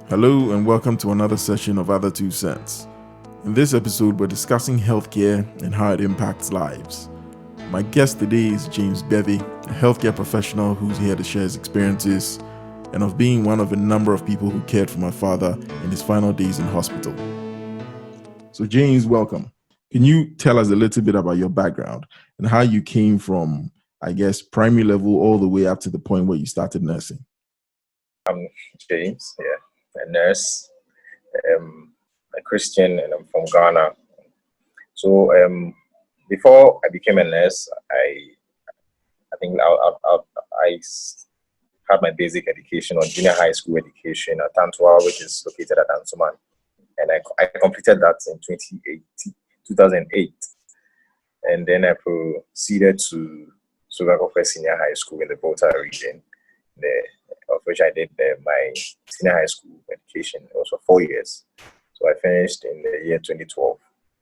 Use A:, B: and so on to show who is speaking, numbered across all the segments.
A: Hello and welcome to another session of otherTwoCents. In this episode, we're discussing healthcare and how it impacts lives. My guest today is James Bevy, a healthcare professional who's here to share his experiences and of being one of a number of people who cared for my father in his final days in hospital. So James, welcome. Can you tell us a little bit about your background and how you came from, primary level all the way up to the point where you started nursing?
B: I'm James, a nurse, a Christian, and I'm from Ghana. So before I became a nurse, I think had my basic education or junior high school education at Tantua, which is located at Ansuman, and I completed that in 2008, and then I proceeded to Sugakofe Senior High School in the Volta region, of which I did my senior high school education. It was for 4 years. So I finished in the year 2012.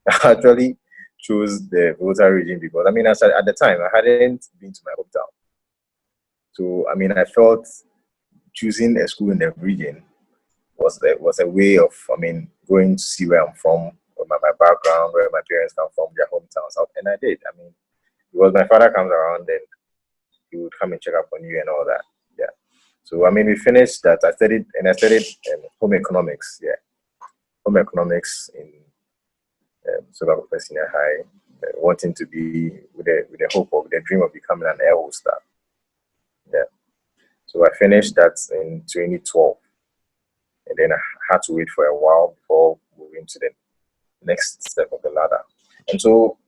B: I actually chose the Volta region because, at the time, I hadn't been to my hometown. So, I felt choosing a school in the region was a way of, going to see where I'm from, where my background, where my parents come from, their hometowns. And I did. Because my father comes around, then he would come and check up on you and all that. Yeah. So we finished that. I studied home economics. Yeah, home economics in Sugar Senior High, wanting to be with the hope of the dream of becoming an air hostess. Yeah. So I finished that in 2012, and then I had to wait for a while before moving to the next step of the ladder. And so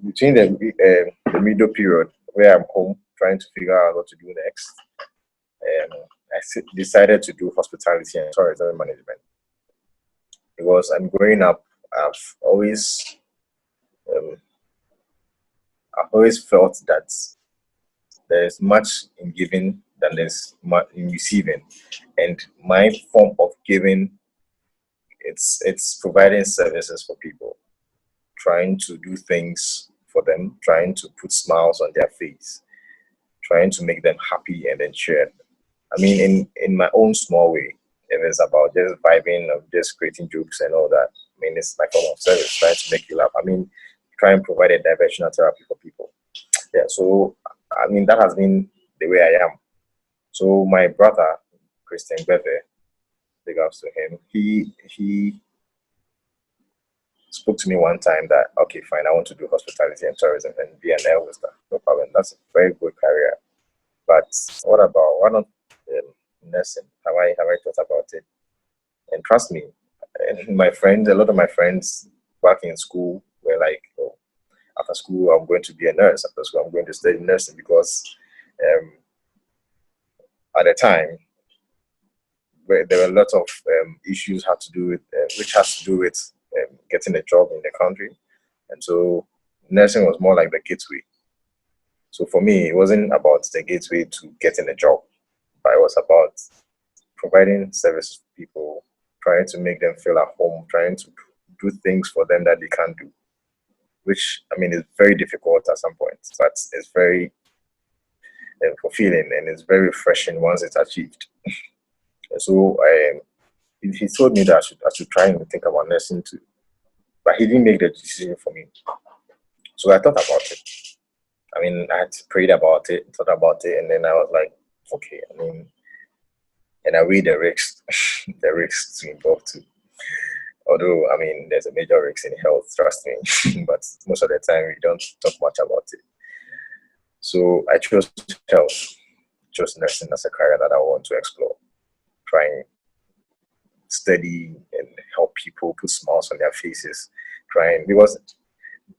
B: between the middle period where I'm home trying to figure out what to do next, I decided to do hospitality and tourism management because I'm growing up. Um, I've always felt that there's much in giving than there's much in receiving, and my form of giving it's providing services for people, trying to do things for them, trying to put smiles on their face, trying to make them happy and then share. In my own small way, if it's about just vibing or just creating jokes and all that, it's my form of service, trying to make you laugh. Try and provide a diversional therapy for people. Yeah, so that has been the way I am. So my brother, Christian Beve, big ups to him. He spoke to me one time that okay, fine, I want to do hospitality and tourism and be an air hostess. No problem. That's a very good career. But why not nursing? Have I thought about it? And trust me, and a lot of my friends back in school were like, oh, after school, I'm going to be a nurse. After school, I'm going to study nursing because um, at the time, there were a lot of issues which has to do with getting a job in the country. And so nursing was more like the gateway. So for me, it wasn't about the gateway to getting a job, but it was about providing services to people, trying to make them feel at home, trying to do things for them that they can't do, which is very difficult at some points, but it's very fulfilling and it's very refreshing once it's achieved. And so he told me that I should try and think about nursing too, but he didn't make the decision for me. So I thought about it. I had prayed about it, thought about it, and then I was like, okay. And I weighed the risks, the risks involved too. Although, there's a major risk in health, trust me, but most of the time we don't talk much about it. So I chose health, chose nursing as a career that I want to explore, try and study and help people put smiles on their faces, because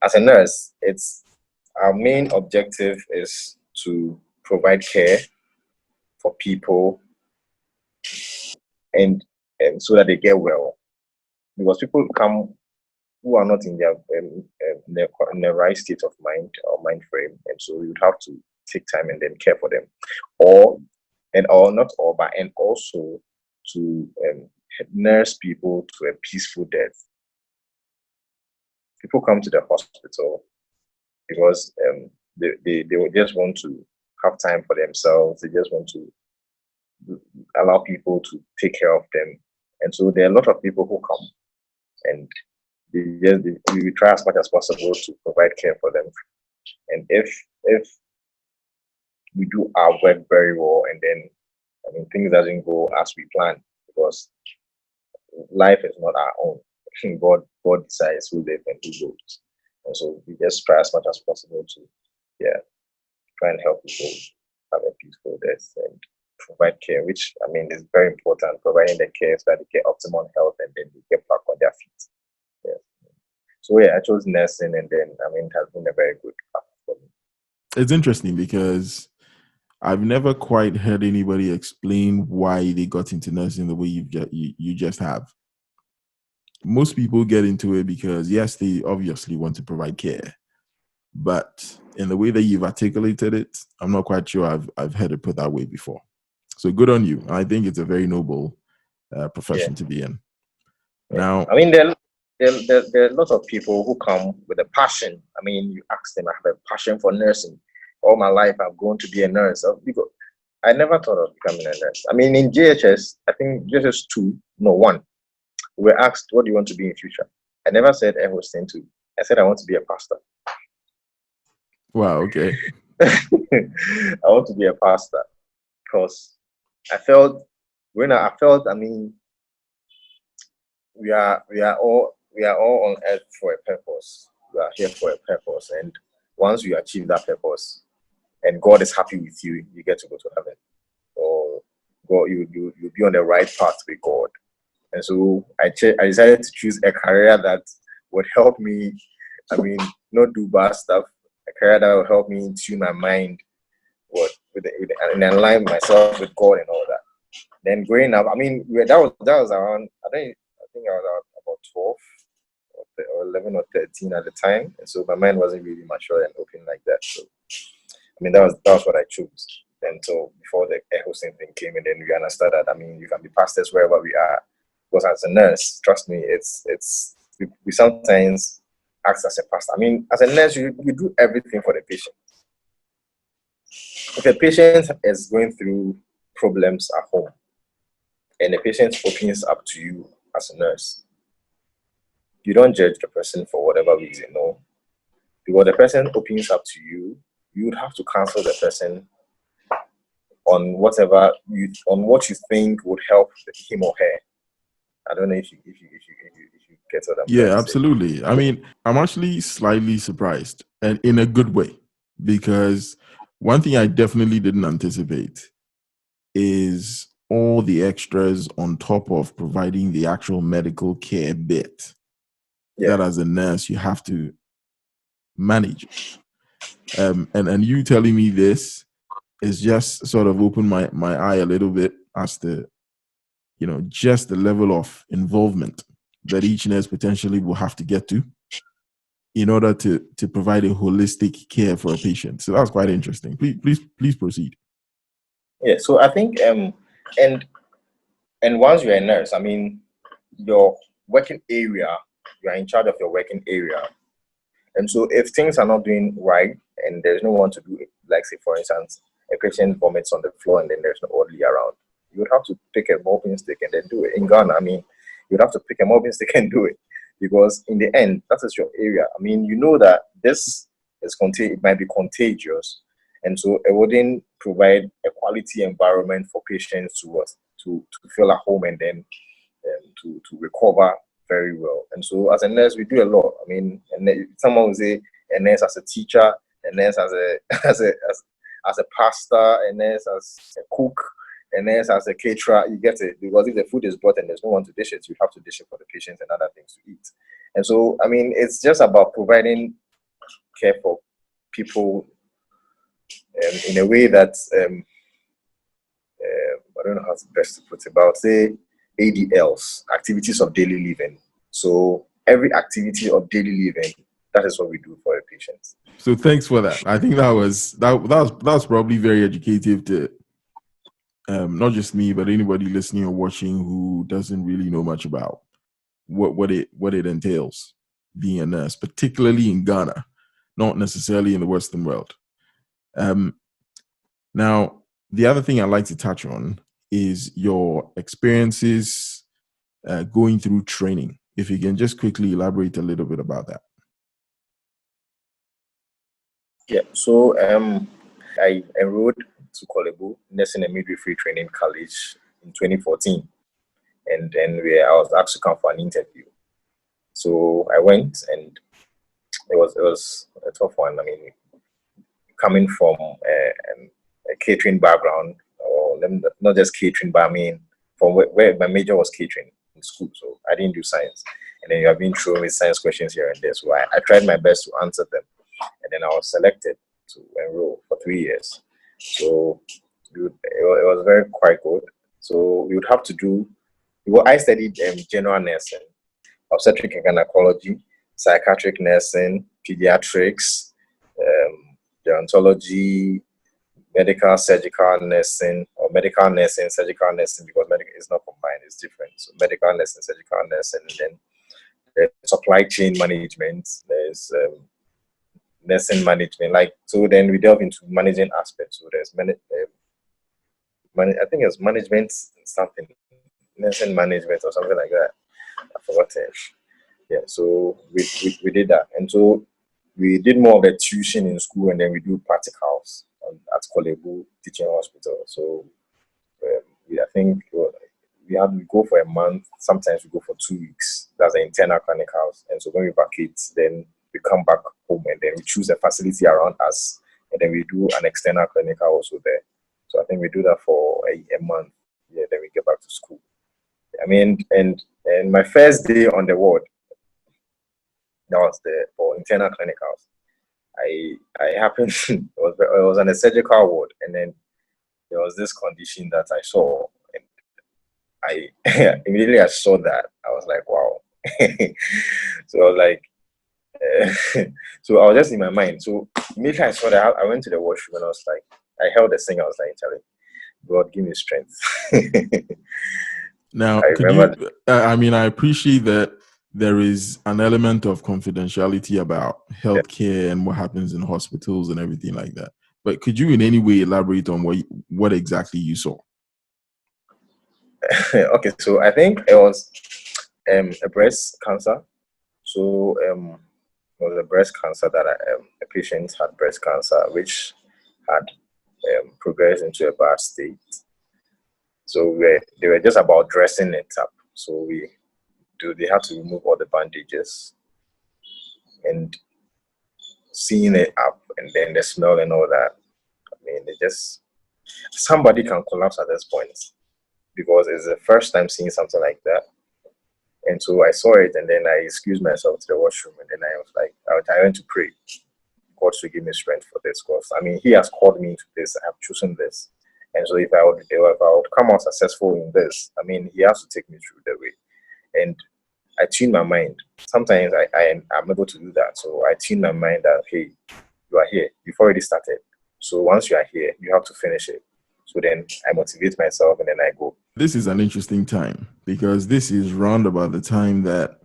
B: as a nurse, it's our main objective is to provide care for people and so that they get well. Because people come who are not in their right state of mind or mind frame, and so you would have to take time and then care for them, or not all, but and also to nurse people to a peaceful death. People come to the hospital because they just want to have time for themselves. They just want to allow people to take care of them. And so there are a lot of people who come and we try as much as possible to provide care for them. And if we do our work very well, and then things doesn't go as we plan, because life is not our own. God decides who lives and who goes. And so we just try as much as possible to try and help people have a peaceful death and provide care, which is very important, providing the care so that they get optimal health and then they get back on their feet. Yeah. So I chose nursing, and then it has been a very good path for me.
A: It's interesting because I've never quite heard anybody explain why they got into nursing the way you just have. Most people get into it because, yes, they obviously want to provide care, but in the way that you've articulated it, I'm not quite sure I've heard it put that way before. So good on you. I think it's a very noble profession to be in. Now,
B: there are lots of people who come with a passion. You ask them, I have a passion for nursing. All my life, I'm going to be a nurse. Because I never thought of becoming a nurse. In JHS, I think JHS 1, we were asked, what do you want to be in future? I never said air hosting 2. I said I want to be a pastor.
A: Wow, okay.
B: I want to be a pastor because I felt, we are all on earth for a purpose. We are here for a purpose, and once you achieve that purpose, and God is happy with you, you get to go to heaven, or God, you'll be on the right path with God. And so I decided to choose a career that would help me. Not do bad stuff. A career that will help me tune my mind, and align myself with God and all that. Then growing up, that was around. I think I was about 12 or 11 or 13 at the time, and so my mind wasn't really mature and open like that. So that was what I chose. And so before the air hosting thing came, and then we understood that you can be pastors wherever we are. Because as a nurse, trust me, we sometimes act as a pastor. As a nurse, you do everything for the patient. If a patient is going through problems at home, and the patient opens up to you as a nurse, you don't judge the person for whatever reason, no. Because the person opens up to you, you would have to counsel the person on what you think would help him or her. I don't know if you get what I'm
A: saying. Yeah, absolutely. I'm actually slightly surprised, and in a good way, because one thing I definitely didn't anticipate is all the extras on top of providing the actual medical care bit that as a nurse you have to manage. And you telling me this is just sort of opened my eye a little bit as to, just the level of involvement that each nurse potentially will have to get to in order to provide a holistic care for a patient. So that's quite interesting. Please proceed.
B: Yeah, so I think and once you're a nurse, your working area, you are in charge of your working area. And so if things are not doing right and there's no one to do it, like say for instance, a patient vomits on the floor and then there's no orderly around, you would have to pick a mopping stick and then do it. In Ghana, you would have to pick a mopping stick and do it, because in the end, that is your area. You know that this is it might be contagious, and so it wouldn't provide a quality environment for patients to feel at home and then to recover very well. And so as a nurse, we do a lot. Someone will say a nurse as a teacher, a nurse as a pastor, a nurse as a cook, a nurse as a caterer. You get it? Because if the food is brought and there's no one to dish it, you have to dish it for the patients and other things to eat. And so, it's just about providing care for people in a way that I don't know how to best to put it, but say ADLs, activities of daily living. So every activity of daily living, that is what we do for a patient.
A: So thanks for that. I think that was probably very educative to not just me, but anybody listening or watching who doesn't really know much about what it entails being a nurse, particularly in Ghana, not necessarily in the Western world. Now, the other thing I'd like to touch on is your experiences going through training. If you can just quickly elaborate a little bit about that.
B: Yeah, so I enrolled to Kolebu Nursing and Midwifery Training College in 2014, and then I was asked to come for an interview. So I went, and it was a tough one. I mean, coming from a catering background, or not just catering, but I mean, from where my major was catering in school, so I didn't do science. And then you have been thrown with science questions here and there, so I tried my best to answer them, and then I was selected to enroll for 3 years. So it was very quite good. So we would have to do. Well, I studied general nursing, obstetric and gynecology, psychiatric nursing, pediatrics, gerontology, medical surgical nursing, or medical nursing, surgical nursing, because medical is not combined, it's different. So medical nursing, surgical nursing, and then there's supply chain management, there's nursing management. Like, so then we delve into managing aspects. So there's I think it's management something, nursing management or something like that. I forgot it. Yeah, so we did that. And so we did more of the tuition in school, and then we do practicals at Kolebu Teaching Hospital. So I think we go for a month. Sometimes we go for 2 weeks. That's the internal clinicals. And so when we vacate, then we come back home, and then we choose a facility around us, and then we do an external clinical also there. So I think we do that for a month. Yeah, then we get back to school. I mean, and my first day on the ward, that was for internal clinicals. I happened it was on a surgical ward, and then there was this condition that I saw, and I immediately I saw that, I was like, wow. So I was like, so I was just in my mind. So immediately I saw that, I went to the washroom, and I was like, I held the thing. I was like, Charlie, God, give me strength.
A: Now,
B: I
A: could
B: remember.
A: you? I mean, I appreciate that there is an element of confidentiality about healthcare and what happens in hospitals and everything like that. But could you in any way elaborate on what exactly you saw?
B: Okay, so I think it was a breast cancer. So it was a breast cancer that a patient had breast cancer, which had progressed into a bad state. So they were just about dressing it up. So they had to remove all the bandages, and seeing it up, and then the smell and all that. I mean, somebody can collapse at this point, because it's the first time seeing something like that. And so I saw it, and then I excused myself to the washroom, and then I was like, I went to pray. God should give me strength for this, because I mean, He has called me to this. I have chosen this, and so if I would come out successful in this, I mean, He has to take me through the way. And I tune my mind. Sometimes I'm able to do that. So I tune my mind that, hey, you are here. You've already started. So once you are here, you have to finish it. So then I motivate myself, and then I go.
A: This is an interesting time because this is round about the time that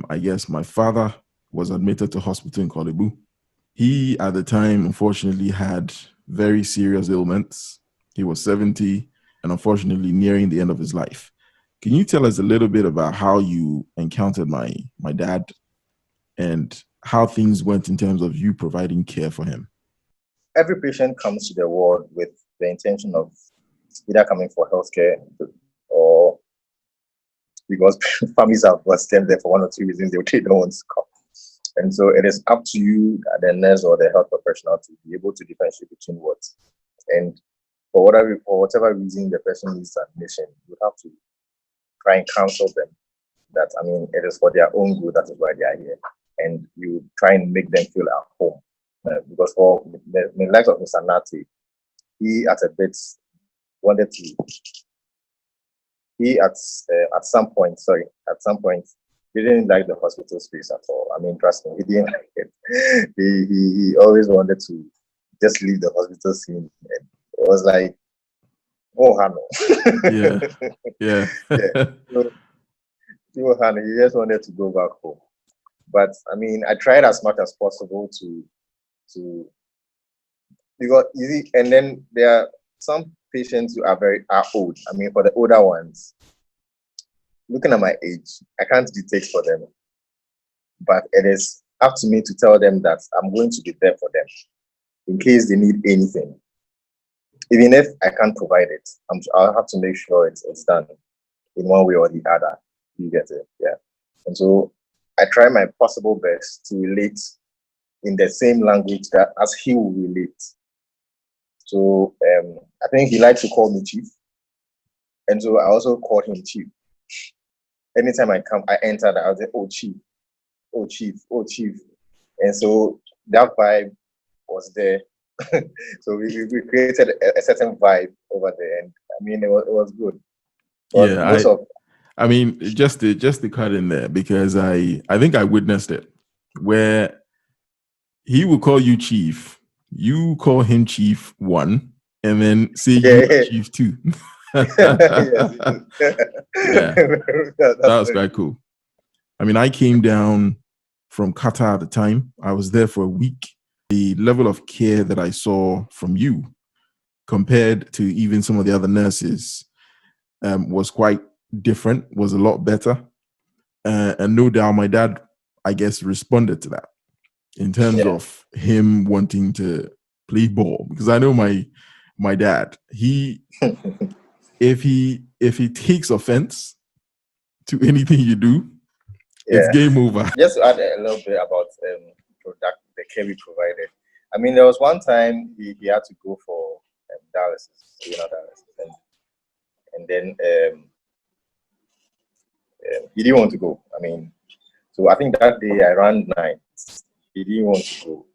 A: I guess my father was admitted to hospital in Kolebu. He, at the time, unfortunately had very serious ailments. He was 70 and unfortunately nearing the end of his life. Can you tell us a little bit about how you encountered my dad and how things went in terms of you providing care for him?
B: Every patient comes to the ward with the intention of either coming for healthcare, or because families have them there for one or two reasons, they don't want to come. And so it is up to you, the nurse or the health professional, to be able to differentiate between what. And for whatever reason the person needs admission, you have to try and counsel them that, I mean, it is for their own good, that is why they are here. And you try and make them feel at home. Because for the likes of Mr. Nati, he at wanted to, he at some point, he didn't like the hospital space at all. I mean, trust me, he didn't like it. He always wanted to just leave the hospital scene. And it was like, oh, Hano.
A: Yeah.
B: So, he just wanted to go back home. But I mean, I tried as much as possible to because easy. And then some patients who are old. I mean, for the older ones, looking at my age, I can't dictate for them, but it is up to me to tell them that I'm going to be there for them in case they need anything. Even if I can't provide it, I'll have to make sure it's done in one way or the other. You get it? Yeah. And so I try my possible best to relate in the same language that as he will relate. So I think he likes to call me chief. And so I also call him chief. Anytime I enter that, I'll say, oh chief, oh chief, oh chief. And so that vibe was there. So we created a certain vibe over there. And I mean, it was good. But
A: Yeah, I mean, just to cut in there, because I think I witnessed it, where he will call you chief, you call him chief 1, and then say you chief 2. Yeah, that was quite cool. I mean, I came down from Qatar at the time. I was there for a week. The level of care that I saw from you compared to even some of the other nurses was quite different, was a lot better. And no doubt my dad, I guess, responded to that in terms of him wanting to play ball. Because I know my dad, if he takes offense to anything you do, it's game over.
B: Just to add a little bit about the care we provided. I mean, there was one time he had to go for dialysis, and then he didn't want to go. I mean, so I think that day I ran nights. He didn't want to go,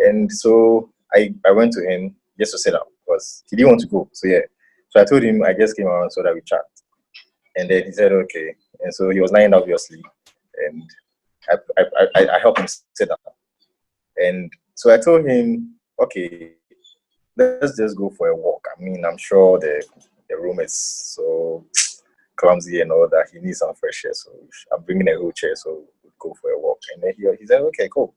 B: and so I went to him just to sit down because he didn't want to go. So so I told him I just came around so that we chat, and then he said okay, and so he was lying down obviously, and I helped him sit down, and so I told him okay, let's just go for a walk. I mean, I'm sure the room is so clumsy and all that. He needs some fresh air, so I'm bringing a wheelchair, so we'll go for a walk. And then he said, okay, cool.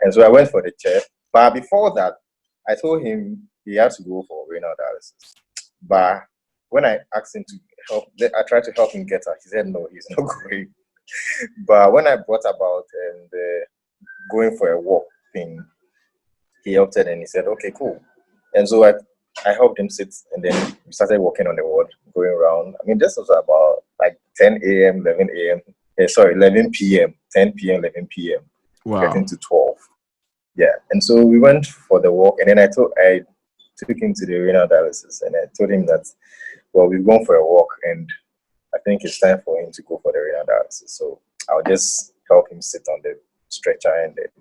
B: And so I went for the chair. But before that, I told him he had to go for renal dialysis. But when I asked him to help, I tried to help him get her. He said, no, he's not going. But when I brought about the going for a walk thing, he helped it and he said, okay, cool. And so I helped him sit, and then we started walking on the ward, going around. I mean, this was about like 10 a.m., 11 a.m. 11 p.m., 10 p.m., 11 p.m.
A: Wow.
B: Getting to 12. Yeah. And so we went for the walk, and then I took him to the renal dialysis, and I told him that, well, we've gone for a walk, and I think it's time for him to go for the renal dialysis. So I'll just help him sit on the stretcher, and then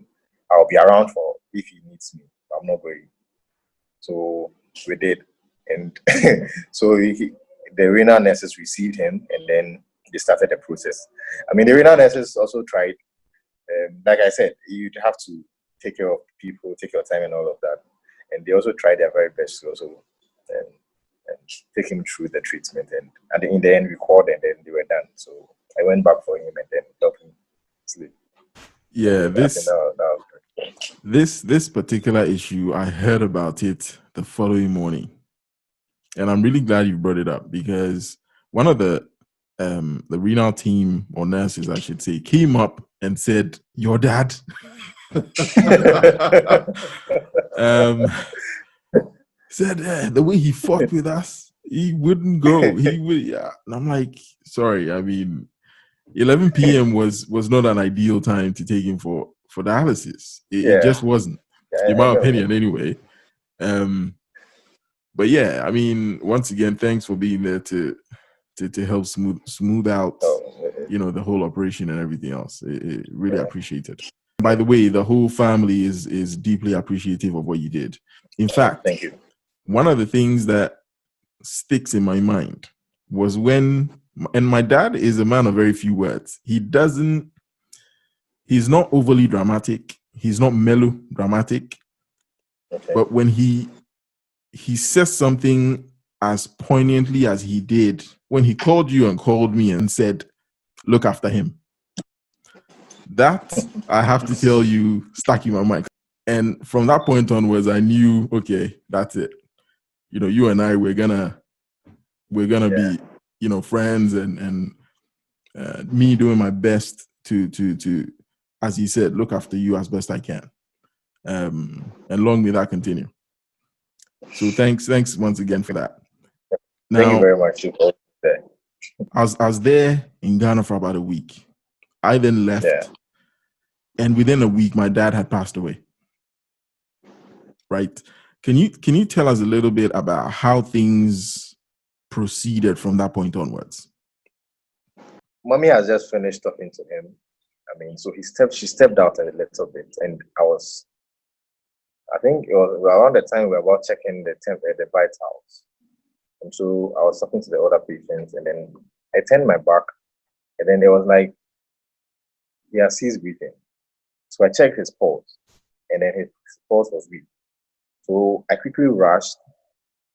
B: I'll be around for if he needs me. I'm not going. So we did, and so the renal nurses received him, and then they started the process. I mean, the renal nurses also tried. Like I said, you'd have to take care of people, take your time, and all of that. And they also tried their very best to also and take him through the treatment. And in the end, we called, and then they were done. So I went back for him and then helped him sleep.
A: Yeah, this particular issue, I heard about it the following morning, and I'm really glad you brought it up because one of the renal team or nurses, I should say, came up and said, "Your dad." Said the way he fought with us, he wouldn't go. He would, yeah. And I'm like, sorry. I mean, 11 p.m. was not an ideal time to take him for dialysis. It just wasn't, in my opinion, anyway. But yeah, I mean, once again, thanks for being there to help smooth out, the whole operation and everything else. It really appreciated. By the way, the whole family is deeply appreciative of what you did. In fact,
B: thank you.
A: One of the things that sticks in my mind was and my dad is a man of very few words. He's not overly dramatic. He's not melodramatic.
B: Okay.
A: But when he says something as poignantly as he did, when he called you and called me and said, look after him, that, I have to tell you, stuck in my mind. And from that point onwards, I knew, okay, that's it. you and I, we're gonna be, friends, and me doing my best to, as he said, look after you as best I can. And long may that continue. So thanks once again for that.
B: Thank you
A: Now,
B: very much.
A: I was there in Ghana for about a week. I then left,
B: Yeah.
A: and within a week, my dad had passed away. Right? Can you tell us a little bit about how things proceeded from that point onwards?
B: Mommy has just finished talking to him. I mean, so she stepped out a little bit, and I think it was around the time we were about checking the vitals. And so I was talking to the other patients, and then I turned my back, and then it was like he has ceased breathing. So I checked his pulse, and then his pulse was weak. So I quickly rushed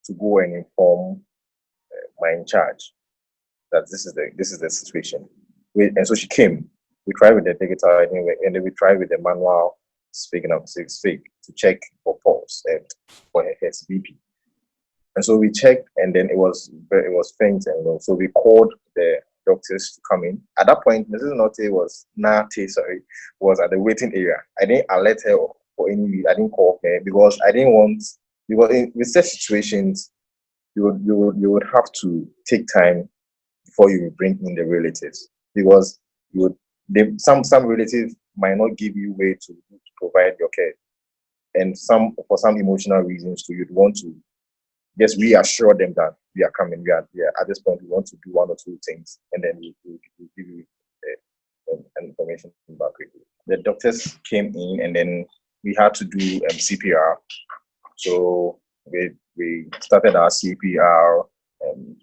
B: to go and inform my in charge that this is the situation. And so she came. We tried with the digital, and then we tried with the manual speaking of fake to check for pulse and for his BP. And so we checked, and then it was faint, and so we called the doctors to come in. At that point, Mrs. was at the waiting area. I didn't alert her for any reason. I didn't call her because I didn't want. Because with such situations, you would have to take time before you bring in the relatives, because some relatives might not give you way to provide your care, and for some emotional reasons too, you'd want to just reassure them that we are coming. We are at this point. We want to do one or two things, and then we give you information back quickly. The doctors came in, and then we had to do CPR. So we started our CPR, and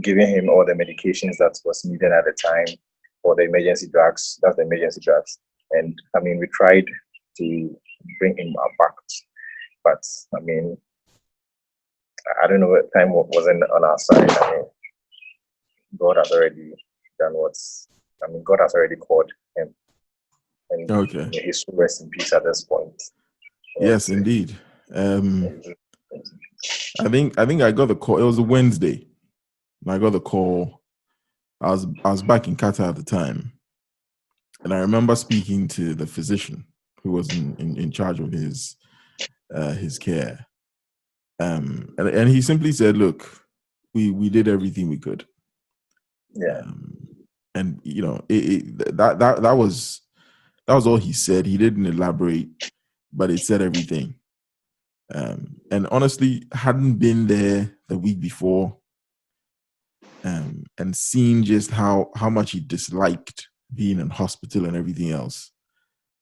B: giving him all the medications that was needed at the time for the emergency drugs. That's the emergency drugs. And I mean, we tried to bring him back, but I mean, I don't know what time wasn't on our side. I mean, God has already done God has already called him, and
A: Okay.
B: he's rest in peace at this point.
A: Yes, indeed. I think I got the call. It was a Wednesday. I got the call. I was back in Qatar at the time, and I remember speaking to the physician who was in charge of his care. And he simply said, "Look, we did everything we could."
B: Yeah.
A: And that was all he said. He didn't elaborate, but it said everything. And honestly, hadn't been there the week before, and seen just how much he disliked being in hospital and everything else.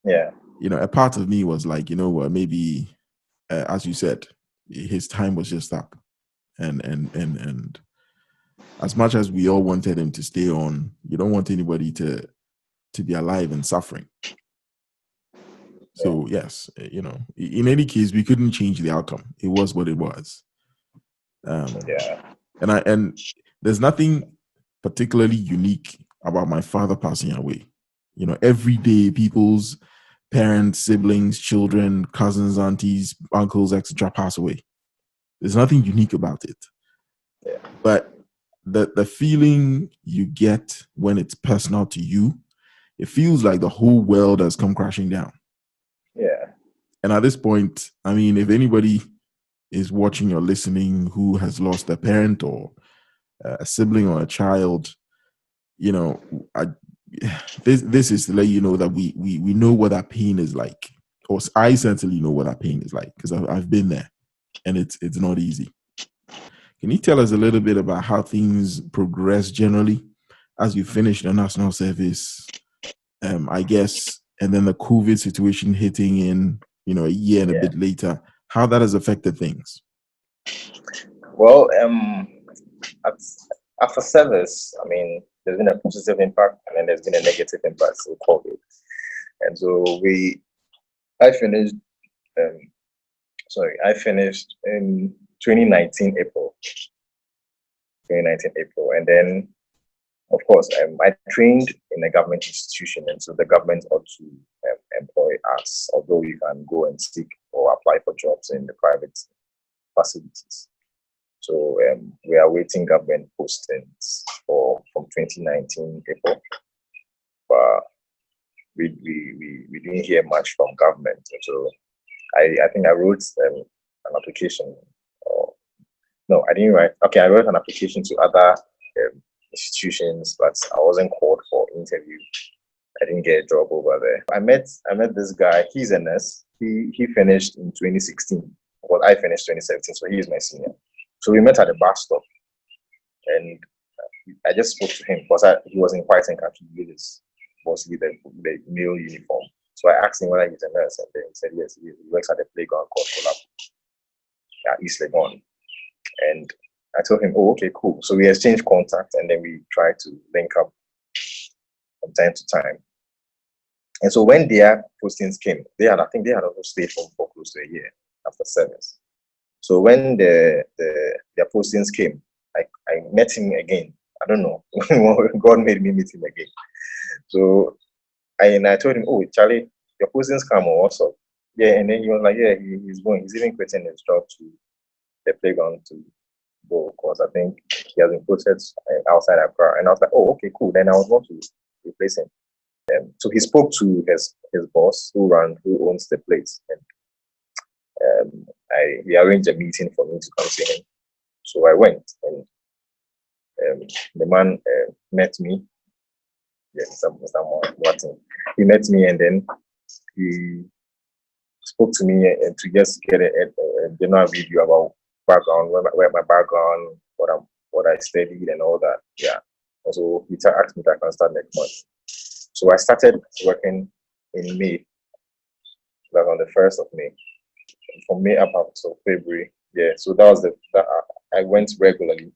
B: Yeah.
A: A part of me was like, maybe, as you said, his time was just up, and as much as we all wanted him to stay on, you don't want anybody to be alive and suffering. So yes, in any case, we couldn't change the outcome. It was what it was. And there's nothing particularly unique about my father passing away. Every day people's parents, siblings, children, cousins, aunties, uncles, etc. pass away. There's nothing unique about it.
B: Yeah.
A: But the feeling you get when it's personal to you, it feels like the whole world has come crashing down.
B: Yeah.
A: And at this point, I mean, if anybody is watching or listening who has lost a parent or a sibling or a child, this is to let you know that we know what that pain is like. Or I certainly know what that pain is like, because I've been there, and it's not easy. Can you tell us a little bit about how things progress generally as you finish the national service, I guess, and then the COVID situation hitting in, a year and a bit later, how that has affected things?
B: Well, after service, I mean, there's been a positive impact, and then there's been a negative impact of COVID. And so I finished in 2019 April. And then, of course, I trained in a government institution, and so the government ought to employ us, although you can go and seek or apply for jobs in the private facilities. So we are waiting government postings from 2019 April, but we didn't hear much from government. So I think I wrote an application. Or, no, I didn't write. Okay, I wrote an application to other institutions, but I wasn't called for interview. I didn't get a job over there. I met this guy. He's a nurse. He finished in 2016. Well, I finished 2017, so he is my senior. So we met at the bus stop, and I just spoke to him because he was in white and khaki with his mostly the male uniform. So I asked him whether he's a nurse, and then he said yes, he works at a playground called Collab at East Legon. And I told him, oh, okay, cool. So we exchanged contact, and then we tried to link up from time to time. And so when their postings came, I think they had also stayed home for close to a year after service. So when their postings came, I met him again. I don't know. God made me meet him again. So I told him, oh, Charlie, your postings come or what's up? Yeah, and then he was like, yeah, he's going. He's even quitting his job to the playground to go, because I think he has been posted outside Accra. And I was like, oh, okay, cool. Then I would want to replace him. So he spoke to his boss who owns the place, and he arranged a meeting for me to come see him. So I went, and the man met me. Yes, someone Martin. He met me, and then he spoke to me and to just get a general review about background, where my background, what I studied, and all that. Yeah. And so he asked me if I can start next month. So I started working in May, like on the 1st of May. From May up until February. Yeah. So that was I went regularly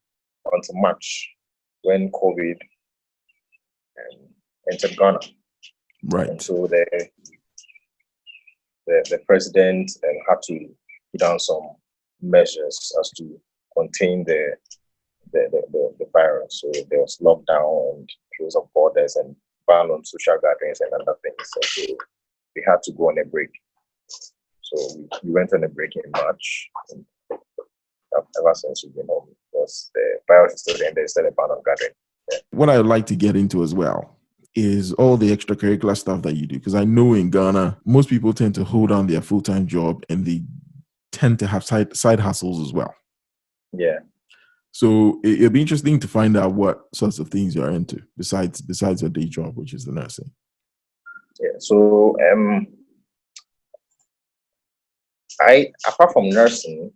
B: until March when COVID entered Ghana.
A: Right.
B: And so the president had to put down some measures as to contain the virus. So there was lockdown and close of borders and ban on social gatherings and other things. So we had to go on a break. So we went on a break in March. And ever since we've been home, because the virus is still there, there's still a ban on gathering. Yeah.
A: What I'd like to get into as well is all the extracurricular stuff that you do. Because I know in Ghana, most people tend to hold on their full-time job, and they tend to have side hustles as well.
B: Yeah.
A: So it'd be interesting to find out what sorts of things you're into besides your day job, which is the nursing.
B: Yeah. So apart from nursing,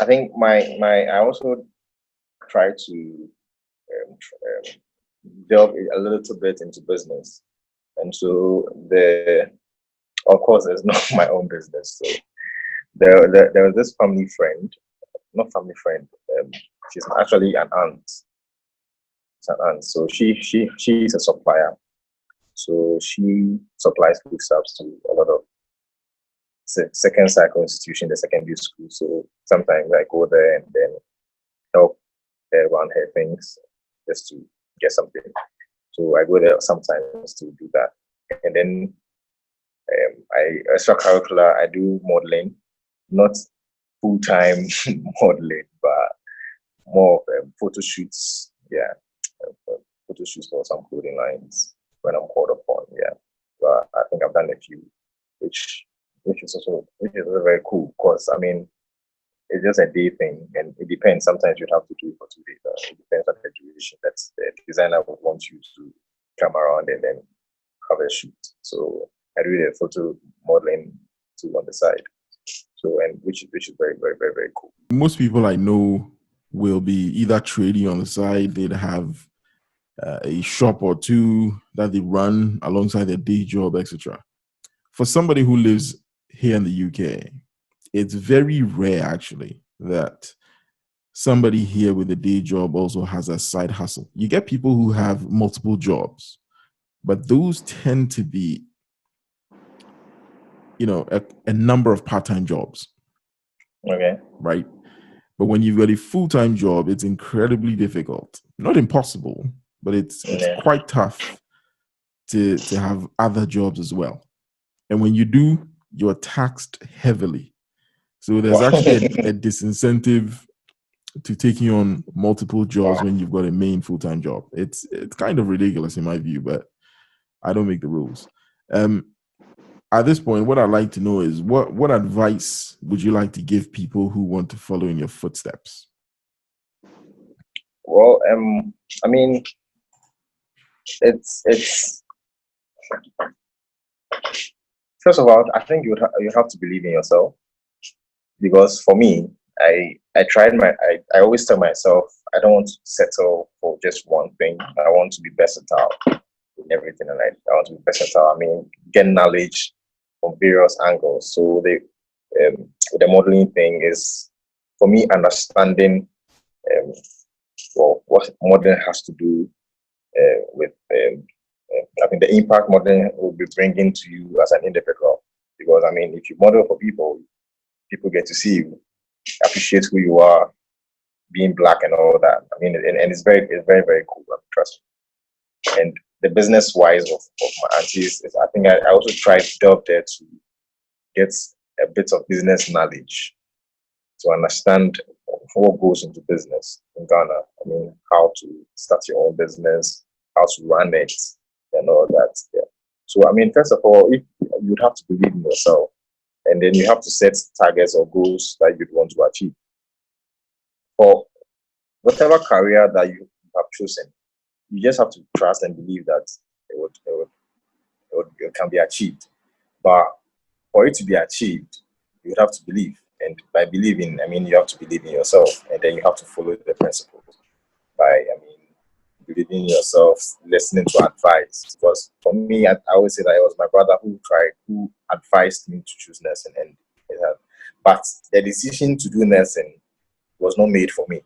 B: I think I also try to delve a little bit into business, and so of course there's not my own business. So there was this she's actually an aunt. It's an aunt. So she's a supplier. So she supplies foodstuffs to a lot of second cycle institution, the secondary school. So sometimes I go there and then help her run her things just to get something. So I go there sometimes to do that. And then extracurricular, I do modeling, not full-time modeling, but more of photo shoots. Yeah, photo shoots for some clothing lines when I'm called upon. Yeah, but I think I've done a few, which is very cool, because I mean, it's just a day thing, and it depends. Sometimes you'd have to do it for 2 days. It depends on the duration that the designer would want you to come around and then have a shoot. So I do the photo modeling too on the side. So, and which is very, very, very, very cool.
A: Most people I know will be either trading on the side. They'd have a shop or two that they run alongside their day job, etc. For somebody who lives here in the UK, it's very rare actually that somebody here with a day job also has a side hustle. You get people who have multiple jobs, but those tend to be, a number of part-time jobs.
B: Okay.
A: Right? But when you've got a full-time job, it's incredibly difficult. Not impossible, but it's quite tough to have other jobs as well. And when you do, you're taxed heavily. So there's actually a disincentive to taking on multiple jobs when you've got a main full-time job. It's kind of ridiculous in my view, but I don't make the rules. At this point, what I'd like to know is what advice would you like to give people who want to follow in your footsteps?
B: Well, I mean, it's first of all, I think you have to believe in yourself, because for me, I always tell myself I don't want to settle for just one thing. I want to be versatile in everything, and I want to be versatile. I mean, get knowledge from various angles. So the modeling thing is, for me, understanding what modeling has to do with I think the impact modeling will be bringing to you as an individual. Because I mean, if you model for people, people get to see you, appreciate who you are, being black and all that. I mean, and it's very, very cool. Trust me. And the business wise of my aunties is, I think I also tried to delve there to get a bit of business knowledge, to understand what goes into business in Ghana. I mean, how to start your own business, how to run it, and all that. Yeah. So, I mean, first of all, if you'd have to believe in yourself, and then you have to set targets or goals that you'd want to achieve for whatever career that you have chosen. You just have to trust and believe that it can be achieved. But for it to be achieved, you have to believe. And by believing, I mean, you have to believe in yourself, and then you have to follow the principles. I mean, believing in yourself, listening to advice. Because for me, I always say that it was my brother who advised me to choose nursing, and but the decision to do nursing was not made for me.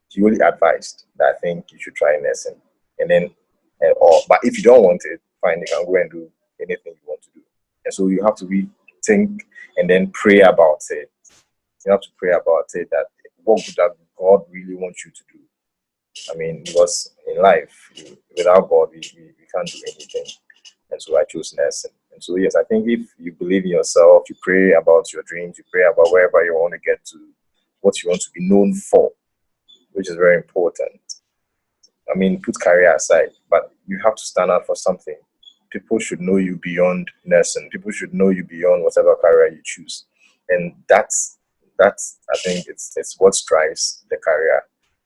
B: He only advised that I think you should try nursing, and then, but if you don't want it, fine, you can go and do anything you want to do. And so you have to rethink and then pray about it. You have to pray about it, that what would that God really wants you to do. I mean, because in life, without God, we can't do anything. And so I chose nursing. And so, yes, I think if you believe in yourself, you pray about your dreams, you pray about wherever you want to get to, what you want to be known for, which is very important. I mean, put career aside, but you have to stand out for something. People should know you beyond nursing. People should know you beyond whatever career you choose. And that's I think it's what drives the career.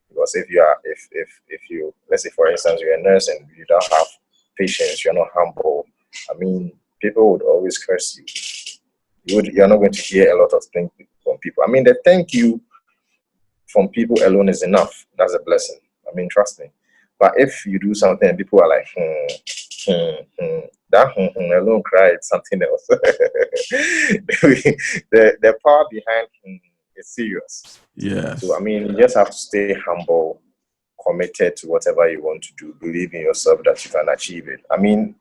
B: Because if you, let's say for instance, you're a nurse and you don't have patience, you're not humble, I mean, people would always curse you. You're not going to hear a lot of things from people. I mean, the thank you from people alone is enough. That's a blessing. I mean, trust me. But if you do something and people are like, that alone cry, it's something else. the power behind is serious.
A: Yes.
B: So, I mean, you just have to stay humble, committed to whatever you want to do, believe in yourself that you can achieve it. I mean,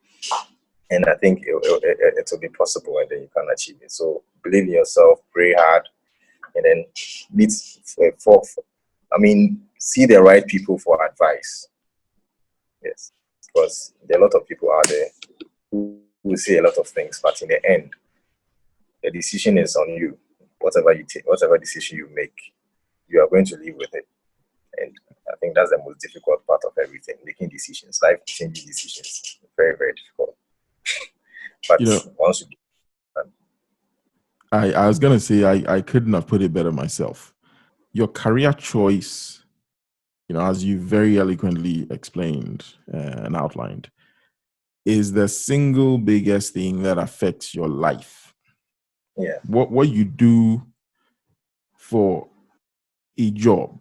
B: and I think it will be possible, and then you can achieve it. So, believe in yourself, pray hard, and then meet see the right people for advice. Yes, because there are a lot of people out there who will say a lot of things, but in the end, the decision is on you. Whatever you take, whatever decision you make, you are going to live with it. And I think that's the most difficult part of everything, making decisions, life-changing decisions. Very, very difficult. But once you
A: I was going to say, I couldn't have put it better myself. Your career choice, as you very eloquently explained and outlined, is the single biggest thing that affects your life.
B: Yeah.
A: What you do for a job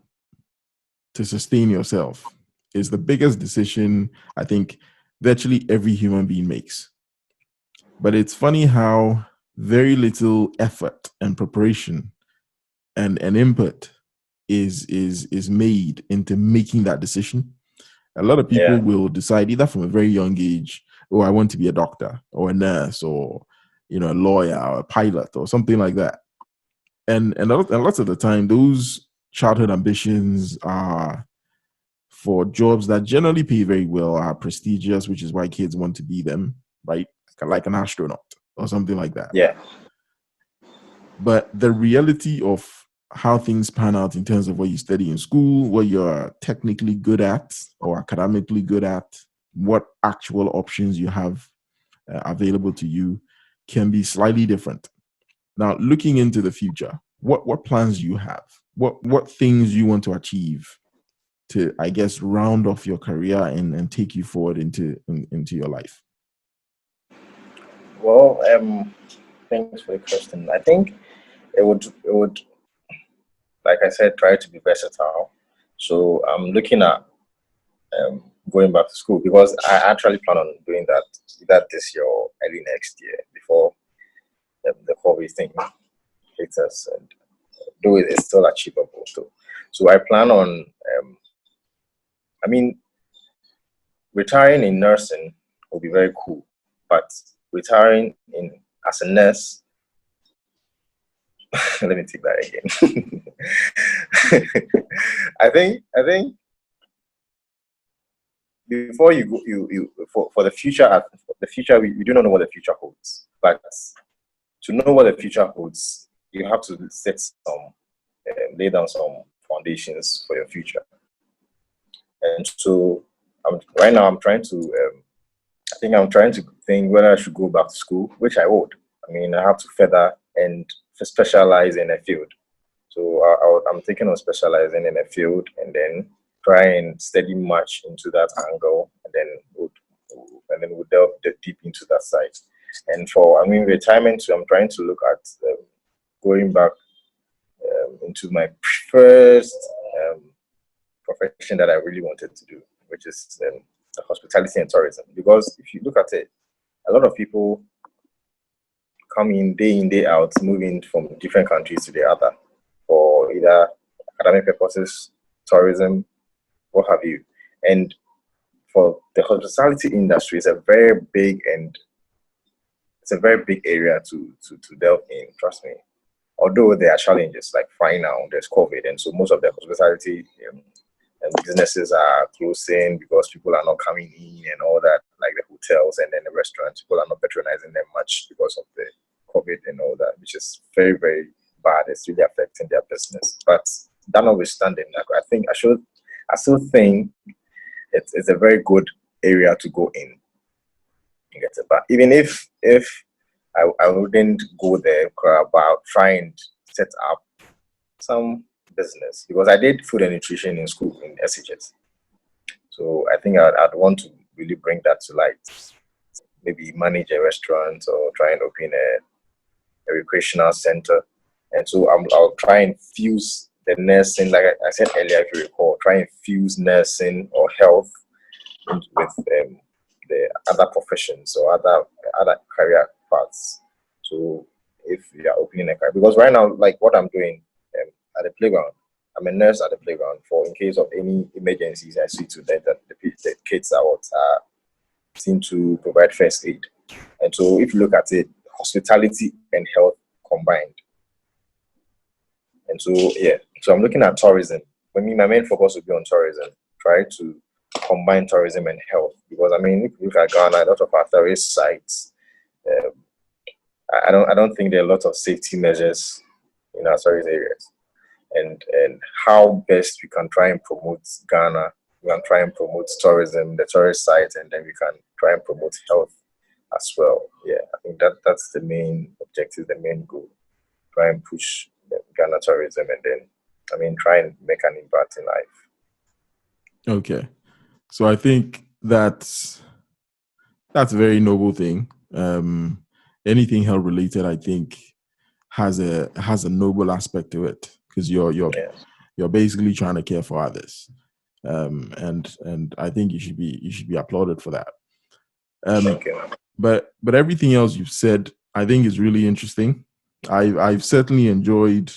A: to sustain yourself is the biggest decision I think virtually every human being makes. But it's funny how very little effort and preparation and input is made into making that decision. A lot of people will decide either from a very young age, oh, I want to be a doctor or a nurse or a lawyer or a pilot or something like that. And lots of the time, those childhood ambitions are for jobs that generally pay very well, are prestigious, which is why kids want to be them, right? Like an astronaut or something like that.
B: Yeah.
A: But the reality of how things pan out in terms of what you study in school, what you're technically good at or academically good at, what actual options you have available to you can be slightly different. Now, looking into the future, what plans do you have? What things you want to achieve to, I guess, round off your career and take you forward into your life?
B: Well, thanks for the question. I think it would, like I said, try to be versatile. So I'm looking at going back to school because I actually plan on doing that this year or early next year before the COVID thing hits us. And though it is still achievable, so I plan on. I mean, retiring in nursing will be very cool, but retiring in as a nurse, let me take that again. I think before you go, you for the future, we do not know what the future holds. But to know what the future holds, you have to lay down some foundations for your future. And so, right now I'm trying to. I'm trying to think whether I should go back to school, which I would. I mean, I have to further and specialize in a field. So I'm thinking of specializing in a field and then try and study much into that angle, and then we'll delve deep into that side. And retirement too, I'm trying to look at going back into my first um, profession that I really wanted to do, which is hospitality and tourism. Because if you look at it, a lot of people come in, day out, moving from different countries to the other for either academic purposes, tourism, what have you. And for the hospitality industry, it's a very big area to delve in, trust me. Although there are challenges, like right now, there's COVID, and so most of the hospitality and businesses are closing because people are not coming in and all that, like the hotels and then the restaurants. People are not patronizing them much because of the COVID and all that, which is very, very bad. It's really affecting their business. But that notwithstanding, I still think it's a very good area to go in. You get it? But even if I wouldn't go there about trying to set up some business because I did food and nutrition in school in SHS. So I think I'd want to really bring that to light. Maybe manage a restaurant or try and open a recreational center. And so I'll try and fuse the nursing, like I said earlier, if you recall, try and fuse nursing or health with the other professions or other career paths. So if you are opening a career, because right now, like what I'm doing at the playground, I'm a nurse at the playground for in case of any emergencies. I see to that the kids are seen to provide first aid. And so if you look at it, hospitality and health combined. And so so I'm looking at tourism. For me, my main focus will be on tourism. Try to combine tourism and health because if you look at Ghana, a lot of our tourist sites. Um, I don't think there are a lot of safety measures in our tourist areas, and how best we can try and promote Ghana. We can try and promote tourism, the tourist sites, and then we can try and promote health as well. Yeah, I think that's the main objective, the main goal. Try and push Ghana tourism, and then try and make an impact in life.
A: Okay, so I think that's a very noble thing. Anything health related, I think, has a noble aspect to it because you're basically trying to care for others, and I think you should be applauded for that.
B: Thank you.
A: But everything else you've said, I think, is really interesting. I've certainly enjoyed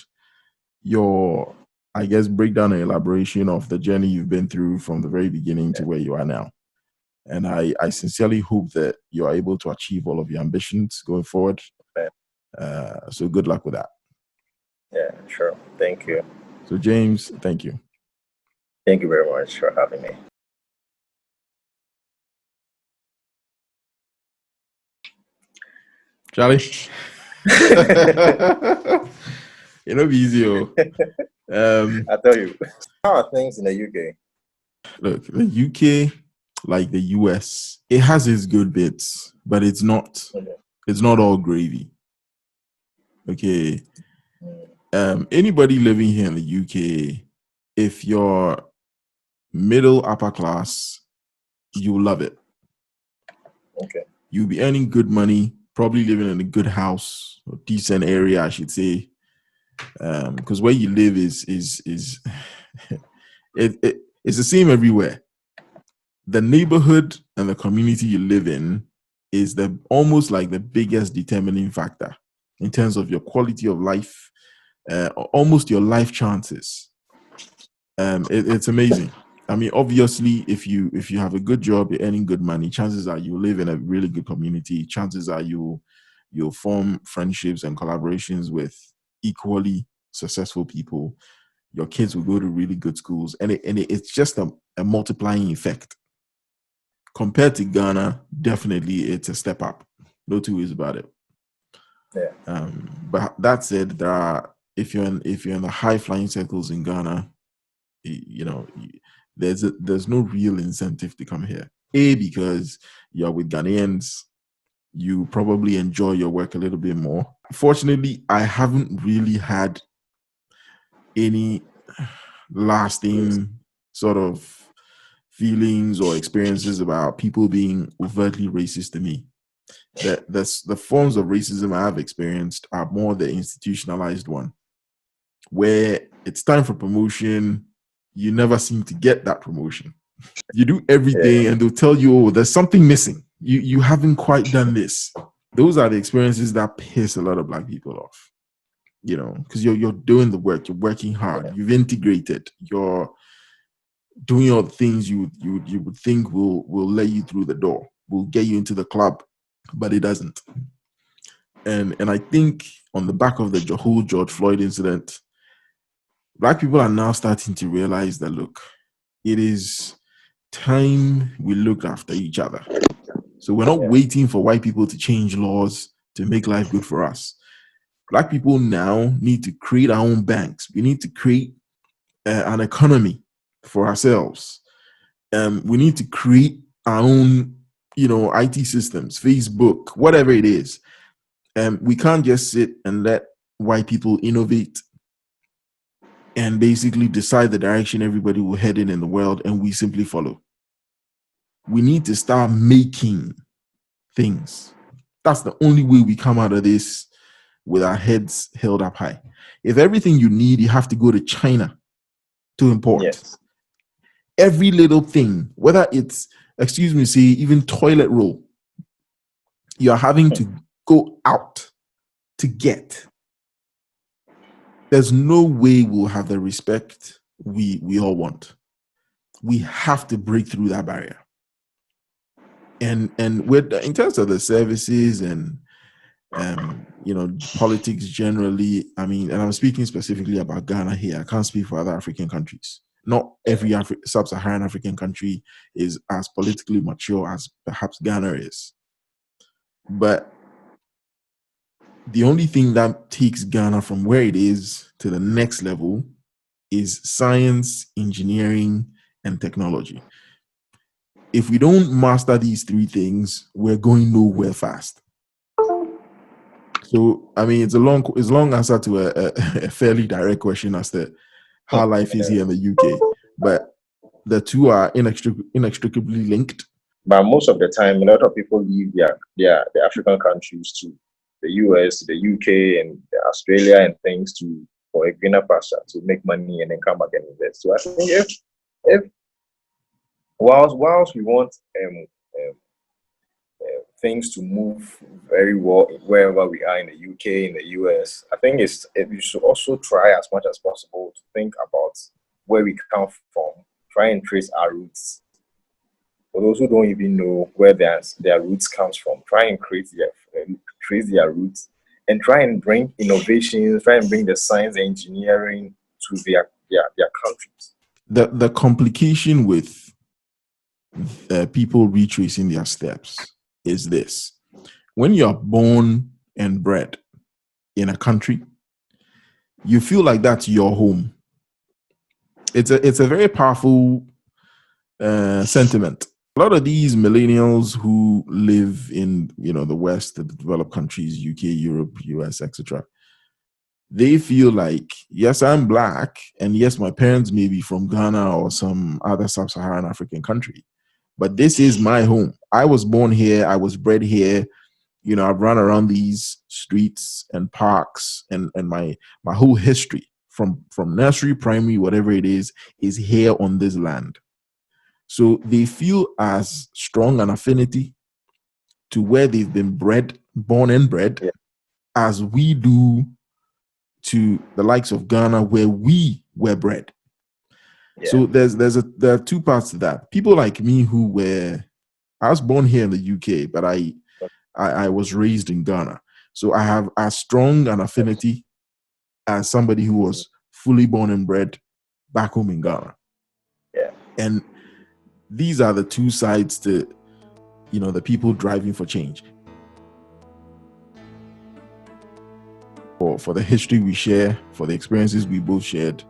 A: your, I guess, breakdown and elaboration of the journey you've been through from the very beginning to where you are now. And I sincerely hope that you are able to achieve all of your ambitions going forward. So good luck with that.
B: Yeah, sure. Thank you.
A: So James, thank you.
B: Thank you very much for having me.
A: Charlie? You know, be easy.
B: I tell you, how are things in the UK?
A: Look, the UK, like the US, it has its good bits, but it's not.
B: Okay.
A: It's not all gravy. Okay.
B: Mm,
A: Anybody living here in the UK, if you're middle upper class, you love it.
B: okay.
A: You'll be earning good money, probably living in a good house or decent area, I should say. Because where you live is it's the same everywhere. The neighborhood and the community you live in is the almost like the biggest determining factor in terms of your quality of life, almost your life chances. It's amazing. I mean, obviously, if you have a good job, you're earning good money, chances are you live in a really good community. Chances are you'll form friendships and collaborations with equally successful people. Your kids will go to really good schools, and it's just a multiplying effect. Compared to Ghana, definitely it's a step up. No two ways about it.
B: Yeah.
A: But that said, there are if you're in the high flying circles in Ghana, you know, there's no real incentive to come here. A, because you're with Ghanaians, you probably enjoy your work a little bit more. Fortunately, I haven't really had any lasting sort of feelings or experiences about people being overtly racist to me. The forms of racism I have experienced are more the institutionalized one, where it's time for promotion, you never seem to get that promotion. You do everything
B: Yeah.
A: and they'll tell you, oh, there's something missing. You haven't quite done this. Those are the experiences that piss a lot of Black people off. You know, because you're doing the work, you're working hard,
B: Yeah.
A: you've integrated, you're doing all the things you would think will let you through the door, will get you into the club, but it doesn't. And I think on the back of the whole George Floyd incident, Black people are now starting to realize that look, it is time we looked after each other. So we're not
B: Yeah.
A: waiting for white people to change laws to make life good for us. Black people now need to create our own banks. We need to create an economy for ourselves. We need to create our own, IT systems, Facebook, whatever it is. We can't just sit and let white people innovate and basically decide the direction everybody will head in the world and we simply follow. We need to start making things. That's the only way we come out of this with our heads held up high. If everything you need, you have to go to China to import.
B: Yes.
A: Every little thing, whether it's, excuse me, say, even toilet roll, you're having to go out to get. There's no way we'll have the respect we all want. We have to break through that barrier. And with in terms of the services and politics generally, I mean, and I'm speaking specifically about Ghana here. I can't speak for other African countries. Not every sub-Saharan African country is as politically mature as perhaps Ghana is. But the only thing that takes Ghana from where it is to the next level is science, engineering, and technology. If we don't master these three things, we're going nowhere fast. So, I mean, it's a long answer to a fairly direct question as to how life is here in the UK, but the two are inextricably linked.
B: But most of the time, a lot of people leave the African countries to the US, the UK, and Australia and things for a greener pasture to make money and then come back and invest. So I think if whilst we want things to move very well wherever we are in the UK, in the US, I think we should also try as much as possible to think about where we come from, try and trace our roots. For those who don't even know where their roots comes from, try and trace their roots and try and bring innovations, try and bring the science and engineering to their countries.
A: The complication with people retracing their steps is this: when you're born and bred, in a country, you feel like that's your home. It's a very powerful sentiment. A lot of these millennials who live in the West, the developed countries, UK, Europe, US, etc., they feel like, yes, I'm Black, and yes, my parents may be from Ghana or some other sub-Saharan African country, but this is my home. I was born here. I was bred here. I've run around these streets and parks, and my whole history from nursery, primary, whatever it is here on this land. So they feel as strong an affinity to where they've been born and bred, as we do to the likes of Ghana, where we were bred. Yeah. So there are two parts to that. People like me I was born here in the UK, but I was raised in Ghana. So I have as strong an affinity as somebody who was fully born and bred back home in Ghana.
B: Yeah.
A: And these are the two sides to, the people driving for change. For the history we share, for the experiences we both shared,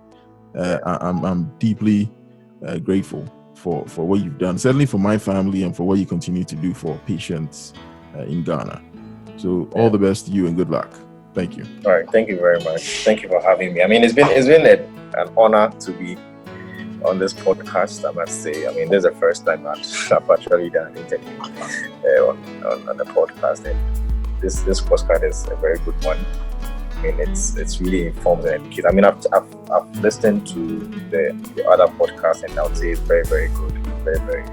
A: I'm deeply grateful for what you've done, certainly for my family, and for what you continue to do for patients in Ghana. So all the best to you and good luck. Thank you.
B: All right, thank you very much. Thank you for having me. I mean, it's been an honor to be on this podcast, I must say. I mean, this is the first time I've actually done an interview on the podcast, and this postcard is a very good one. I mean, it's really informed and educated. I mean, I've listened to the other podcast, and I would say it's very, very good, very, very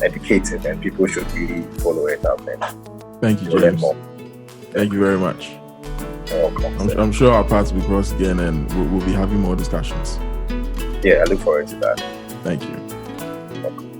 B: educated, and people should really follow it up. And
A: thank you, James. Thank you very much. I'm sure our paths will cross again, and we'll be having more discussions.
B: Yeah, I look forward to that.
A: Thank you.
B: Welcome.